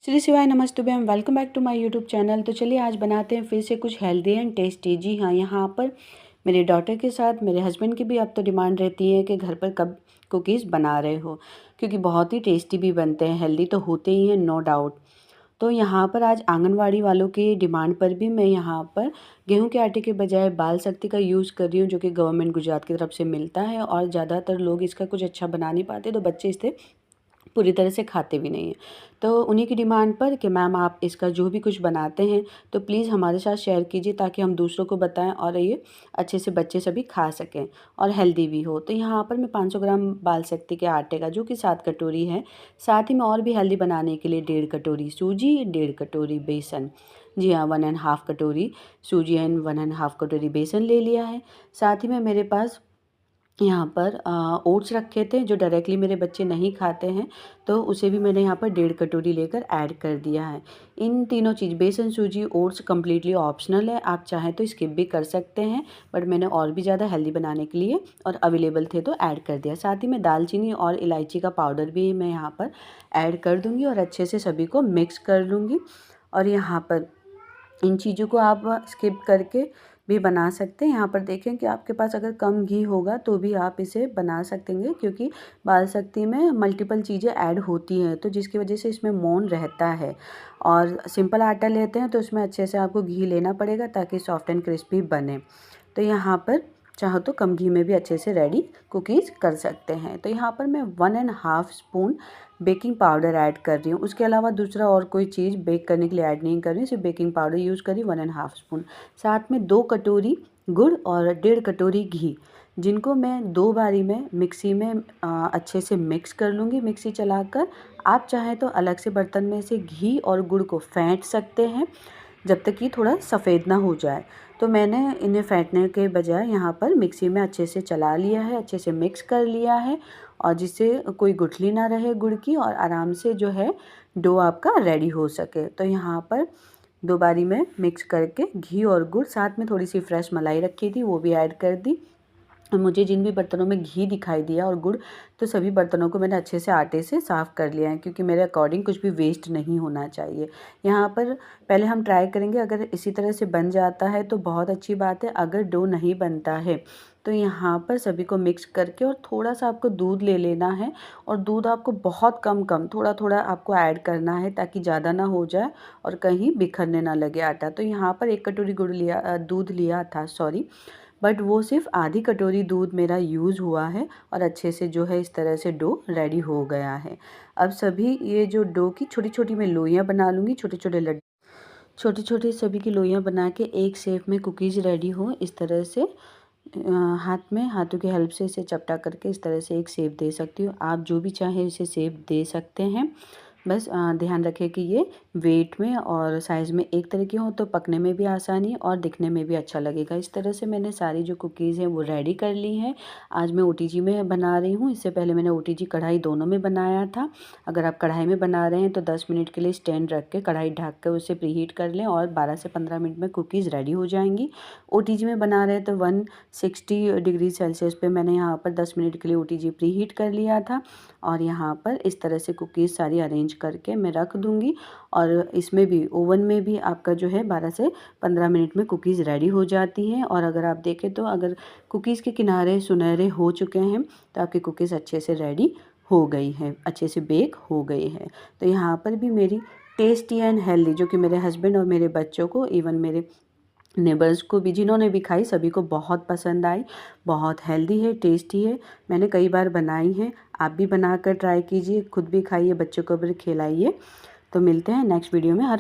श्री शिवाय नमस्तुभ्यम, welcome back to my YouTube channel. तो चलिए आज बनाते हैं फिर से कुछ हेल्दी एंड टेस्टी। जी हाँ, यहाँ पर मेरे डॉटर के साथ मेरे हस्बैंड की भी अब तो डिमांड रहती है कि घर पर कब कुकीज़ बना रहे हो, क्योंकि बहुत ही टेस्टी भी बनते हैं, हेल्दी तो होते ही हैं नो डाउट। तो यहाँ पर आज आंगनवाड़ी वालों की डिमांड पर भी मैं यहाँ पर गेहूं के आटे के बजाय बाल शक्ति का यूज़ कर रही हूँ, जो कि गवर्नमेंट गुजरात की तरफ से मिलता है। और ज़्यादातर लोग इसका कुछ अच्छा बना नहीं पाते, तो बच्चे इससे पूरी तरह से खाते भी नहीं हैं। तो उन्हीं की डिमांड पर कि मैम आप इसका जो भी कुछ बनाते हैं तो प्लीज़ हमारे साथ शेयर कीजिए, ताकि हम दूसरों को बताएं और ये अच्छे से बच्चे सभी खा सकें और हेल्दी भी हो। तो यहाँ पर मैं 500 ग्राम बाल शक्ति के आटे का, जो कि 7 कटोरी है, साथ ही में और भी हेल्दी बनाने के लिए 1.5 कटोरी सूजी, 1.5 कटोरी बेसन, जी हाँ 1.5 कटोरी सूजी एंड 1.5 कटोरी बेसन ले लिया है। साथ ही में मेरे पास यहाँ पर ओट्स रखे थे, जो डायरेक्टली मेरे बच्चे नहीं खाते हैं, तो उसे भी मैंने यहाँ पर 1.5 कटोरी लेकर ऐड कर दिया है। इन तीनों चीज़ बेसन, सूजी, ओट्स कम्प्लीटली ऑप्शनल है, आप चाहें तो स्किप भी कर सकते हैं, बट मैंने और भी ज़्यादा हेल्दी बनाने के लिए और अवेलेबल थे तो ऐड कर दिया। साथ ही में दालचीनी और इलायची का पाउडर भी मैं यहाँ पर ऐड कर दूँगी और अच्छे से सभी को मिक्स कर लूँगी। और यहाँ पर इन चीज़ों को आप स्किप करके भी बना सकते हैं। यहाँ पर देखें कि आपके पास अगर कम घी होगा तो भी आप इसे बना सकेंगे, क्योंकि बाल शक्ति में मल्टीपल चीज़ें ऐड होती हैं, तो जिसकी वजह से इसमें मोन रहता है। और सिंपल आटा लेते हैं तो इसमें अच्छे से आपको घी लेना पड़ेगा, ताकि सॉफ्ट एंड क्रिस्पी बने। तो यहाँ पर चाहो तो कम घी में भी अच्छे से रेडी कुकीज़ कर सकते हैं। तो यहाँ पर मैं 1.5 स्पून बेकिंग पाउडर ऐड कर रही हूँ। उसके अलावा दूसरा और कोई चीज़ बेक करने के लिए ऐड नहीं कर रही हूँ, सिर्फ बेकिंग पाउडर यूज़ करी 1.5 स्पून। साथ में 2 कटोरी गुड़ और 1.5 कटोरी घी, जिनको मैं 2 बारी में मिक्सी में अच्छे से मिक्स कर लूँगी, मिक्सी चलाकर। आप चाहें तो अलग से बर्तन में से घी और गुड़ को फेंट सकते हैं, जब तक कि थोड़ा सफ़ेद ना हो जाए। तो मैंने इन्हें फेंटने के बजाय यहाँ पर मिक्सी में अच्छे से चला लिया है, अच्छे से मिक्स कर लिया है, और जिससे कोई गुठली ना रहे गुड़ की, और आराम से जो है डो आपका रेडी हो सके। तो यहाँ पर 2 बारी में मिक्स करके घी और गुड़, साथ में थोड़ी सी फ्रेश मलाई रखी थी वो भी ऐड कर दी। मुझे जिन भी बर्तनों में घी दिखाई दिया और गुड़, तो सभी बर्तनों को मैंने अच्छे से आटे से साफ़ कर लिया है, क्योंकि मेरे अकॉर्डिंग कुछ भी वेस्ट नहीं होना चाहिए। यहाँ पर पहले हम ट्राई करेंगे, अगर इसी तरह से बन जाता है तो बहुत अच्छी बात है। अगर डो नहीं बनता है तो यहाँ पर सभी को मिक्स करके और थोड़ा सा आपको दूध ले लेना है, और दूध आपको बहुत कम कम थोड़ा थोड़ा आपको ऐड करना है, ताकि ज़्यादा ना हो जाए और कहीं बिखरने ना लगे आटा। तो यहाँ पर 1 कटोरी दूध लिया था, सॉरी, बट वो सिर्फ आधी कटोरी दूध मेरा यूज़ हुआ है, और अच्छे से जो है इस तरह से डो रेडी हो गया है। अब सभी ये जो डो की छोटी छोटी मैं लोइयाँ बना लूँगी, छोटे छोटे लड्डू, छोटी छोटी सभी की लोइयाँ बना के एक शेप में कुकीज़ रेडी हो, इस तरह से हाथों की हेल्प से इसे चपटा करके इस तरह से एक शेप दे सकती हूँ। आप जो भी चाहें इसे शेप दे सकते हैं, बस ध्यान रखें कि ये वेट में और साइज़ में एक तरह की हो, तो पकने में भी आसानी और दिखने में भी अच्छा लगेगा। इस तरह से मैंने सारी जो कुकीज़ हैं वो रेडी कर ली हैं। आज मैं ओटीजी में बना रही हूँ, इससे पहले मैंने ओटीजी कढ़ाई दोनों में बनाया था। अगर आप कढ़ाई में बना रहे हैं तो 10 मिनट के लिए स्टैंड रख के कढ़ाई ढक कर उसे प्रीहीट कर लें, और 12 से 15 मिनट में कुकीज़ रेडी हो जाएंगी। ओटीजी में बना रहे हैं तो 160 डिग्री सेल्सियस पे मैंने यहाँ पर 10 मिनट के लिए ओटीजी प्रीहीट कर लिया था, और यहाँ पर इस तरह से कुकीज़ सारी अरेंज करके मैं रख दूँगी। और इसमें भी ओवन में भी आपका जो है 12 से 15 मिनट में कुकीज़ रेडी हो जाती हैं। और अगर आप देखें तो अगर कुकीज़ के किनारे सुनहरे हो चुके हैं तो आपकी कुकीज़ अच्छे से रेडी हो गई है, अच्छे से बेक हो गई है। तो यहाँ पर भी मेरी टेस्टी एंड हेल्दी, जो कि मेरे हस्बैंड और मेरे बच्चों को, इवन मेरे नेबर्स को भी, जिन्होंने भी खाई सभी को बहुत पसंद आई। बहुत हेल्दी है, टेस्टी है, मैंने कई बार बनाई है। आप भी बनाकर ट्राई कीजिए, खुद भी खाइए, बच्चों को भी खिलाइए। तो मिलते हैं नेक्स्ट वीडियो में। हर